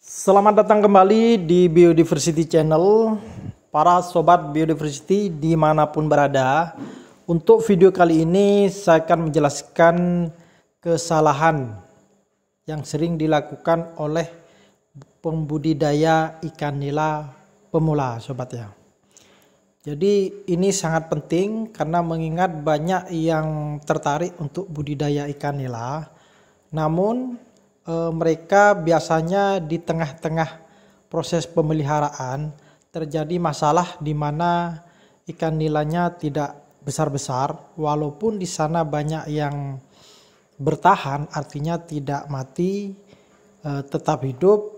Selamat datang kembali di Biodiversity Channel, para sobat Biodiversity dimanapun berada. Untuk video kali ini saya akan menjelaskan kesalahan yang sering dilakukan oleh pembudidaya ikan nila pemula, sobat ya. Jadi ini sangat penting karena mengingat banyak yang tertarik untuk budidaya ikan nila, namun mereka biasanya di tengah-tengah proses pemeliharaan terjadi masalah di mana ikan nilanya tidak besar-besar, walaupun di sana banyak yang bertahan, artinya tidak mati, tetap hidup.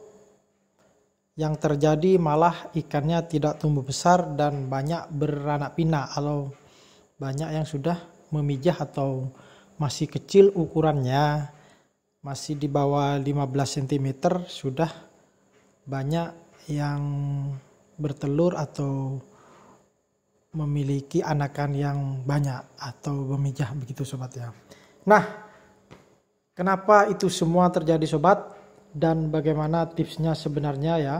Yang terjadi malah ikannya tidak tumbuh besar dan banyak beranak pinak, atau banyak yang sudah memijah atau masih kecil ukurannya, masih di bawah 15 cm, sudah banyak yang bertelur atau memiliki anakan yang banyak atau memijah, begitu sobat ya. Nah, kenapa itu semua terjadi sobat, dan bagaimana tipsnya sebenarnya ya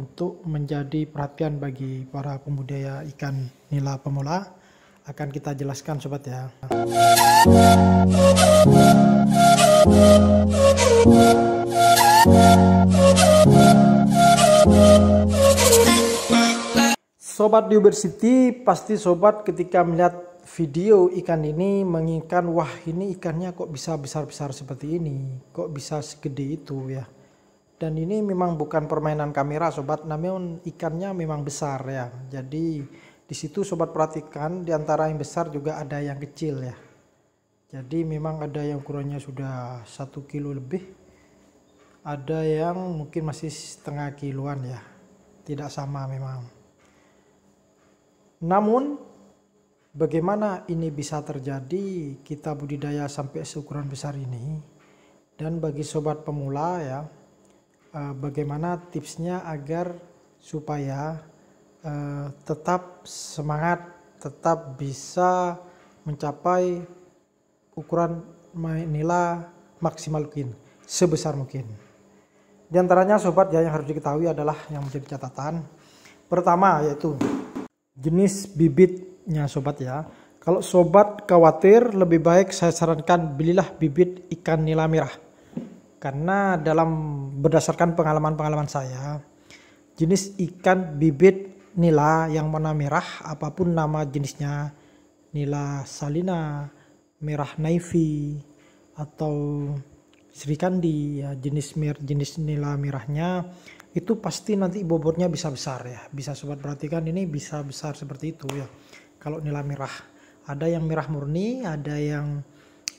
untuk menjadi perhatian bagi para pembudidaya ikan nila pemula, akan kita jelaskan sobat ya. Sobat Biodiversity, pasti sobat ketika melihat video ikan ini menginginkan, wah ini ikannya kok bisa besar-besar seperti ini, kok bisa segede itu ya. Dan ini memang bukan permainan kamera sobat, namun ikannya memang besar ya. Jadi di situ sobat perhatikan, di antara yang besar juga ada yang kecil ya. Jadi memang ada yang ukurannya sudah 1 kilo lebih, ada yang mungkin masih setengah kiloan ya, tidak sama memang. Namun bagaimana ini bisa terjadi, kita budidaya sampai seukuran besar ini, dan bagi sobat pemula ya, bagaimana tipsnya agar supaya tetap semangat, tetap bisa mencapai ukuran nila maksimal mungkin, sebesar mungkin. Di antaranya sobat ya, yang harus diketahui adalah yang menjadi catatan pertama, yaitu jenis bibitnya sobat ya. Kalau sobat khawatir, lebih baik saya sarankan belilah bibit ikan nila merah, karena berdasarkan pengalaman saya, jenis ikan bibit nila yang warna merah, apapun nama jenisnya, nila salina, merah navy, atau serikandi ya, jenis nila merahnya itu pasti nanti bobotnya bisa besar ya. Bisa sobat perhatikan, ini bisa besar seperti itu ya. Kalau nila merah, ada yang merah murni, ada yang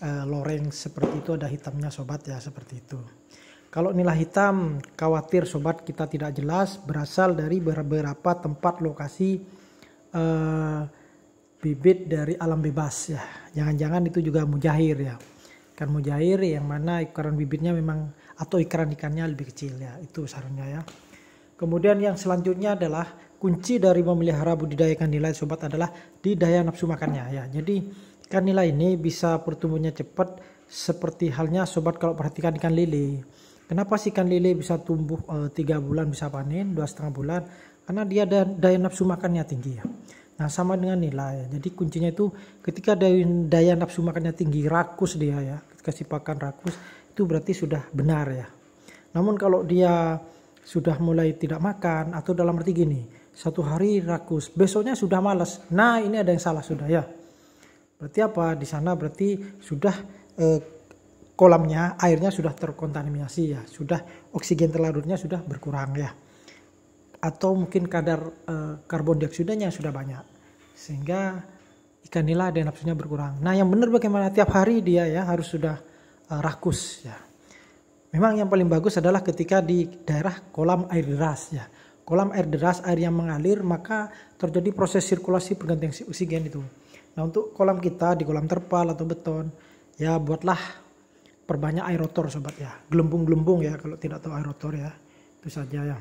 loreng seperti itu, ada hitamnya sobat ya, seperti itu. Kalau nila hitam, khawatir sobat kita tidak jelas, berasal dari beberapa tempat lokasi bibit dari alam bebas ya. Jangan-jangan itu juga mujair ya, ikan mujair yang mana ukuran bibitnya memang, atau ikannya lebih kecil ya, itu sarannya ya. Kemudian yang selanjutnya adalah kunci dari memelihara budidaya ikan nila sobat adalah di daya nafsu makannya ya. Jadi ikan nila ini bisa pertumbuhannya cepat, seperti halnya sobat kalau perhatikan ikan lele. Kenapa sih ikan lele bisa tumbuh 3 bulan bisa panen, 2,5 bulan? Karena dia ada daya nafsu makannya tinggi ya. Nah sama dengan nila ya. Jadi kuncinya itu ketika daya nafsu makannya tinggi, rakus dia ya, kasih pakan rakus, itu berarti sudah benar ya. Namun kalau dia sudah mulai tidak makan, atau dalam arti gini, satu hari rakus, besoknya sudah malas, nah ini ada yang salah sudah ya. Berarti apa? Di sana berarti sudah kolamnya, airnya sudah terkontaminasi ya, sudah oksigen terlarutnya sudah berkurang ya, atau mungkin kadar karbon dioksidanya sudah banyak, sehingga ikan nila ada nafsunya berkurang. Nah yang benar bagaimana? Tiap hari dia ya harus sudah rakus ya. Memang yang paling bagus adalah ketika di daerah kolam air deras ya. Kolam air deras, air yang mengalir, maka terjadi proses sirkulasi pergantian oksigen itu. Nah untuk kolam kita di kolam terpal atau beton ya, buatlah perbanyak aerotor sobat ya, gelembung-gelembung ya, kalau tidak tahu aerotor ya, itu saja ya.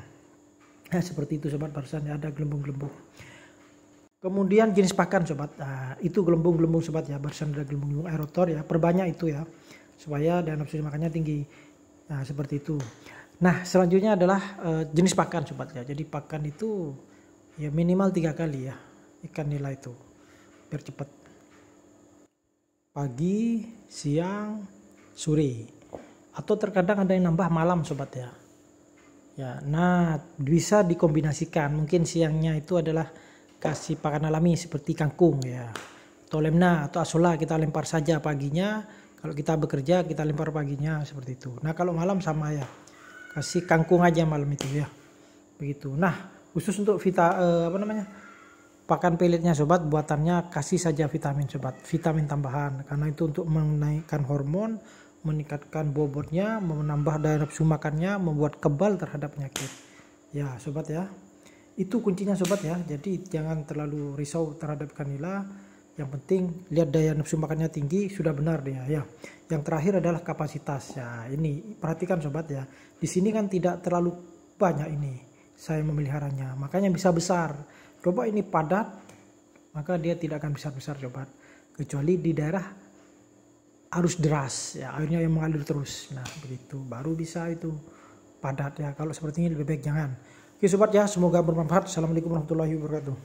Nah, seperti itu sobat, barusan ya ada gelembung-gelembung. Kemudian jenis pakan sobat, nah, itu gelembung-gelembung sobat ya, barusan ada gelembung-gelembung aerotor ya, perbanyak itu ya, supaya daya nafsu makannya tinggi. Nah seperti itu. Nah selanjutnya adalah jenis pakan sobat ya. Jadi pakan itu ya minimal 3 kali ya ikan nila itu biar cepat. Pagi, siang, sore, atau terkadang ada yang nambah malam sobat ya. Ya, nah bisa dikombinasikan. Mungkin siangnya itu adalah kasih pakan alami seperti kangkung ya, atau lemna atau asola kita lempar saja paginya. Kalau kita bekerja kita lempar paginya seperti itu. Nah kalau malam sama ya, kasih kangkung aja malam itu ya. Begitu. Nah khusus untuk pakan pelletnya sobat, buatannya kasih saja vitamin sobat, vitamin tambahan, karena itu untuk menaikkan hormon, meningkatkan bobotnya, menambah daya nafsu makannya, membuat kebal terhadap penyakit ya sobat ya. Itu kuncinya sobat ya. Jadi jangan terlalu risau terhadap ikan nila, yang penting lihat daya nafsu makannya tinggi sudah benar dia ya. Yang terakhir adalah kapasitas ya. Ini perhatikan sobat ya, di sini kan tidak terlalu banyak ini saya memeliharanya, makanya bisa besar. Coba ini padat, maka dia tidak akan besar-besar sobat, kecuali di daerah arus deras ya, airnya yang mengalir terus. Nah begitu baru bisa itu padat ya. Kalau seperti ini lebih baik jangan. Oke sobat ya, semoga bermanfaat. Assalamualaikum warahmatullahi wabarakatuh.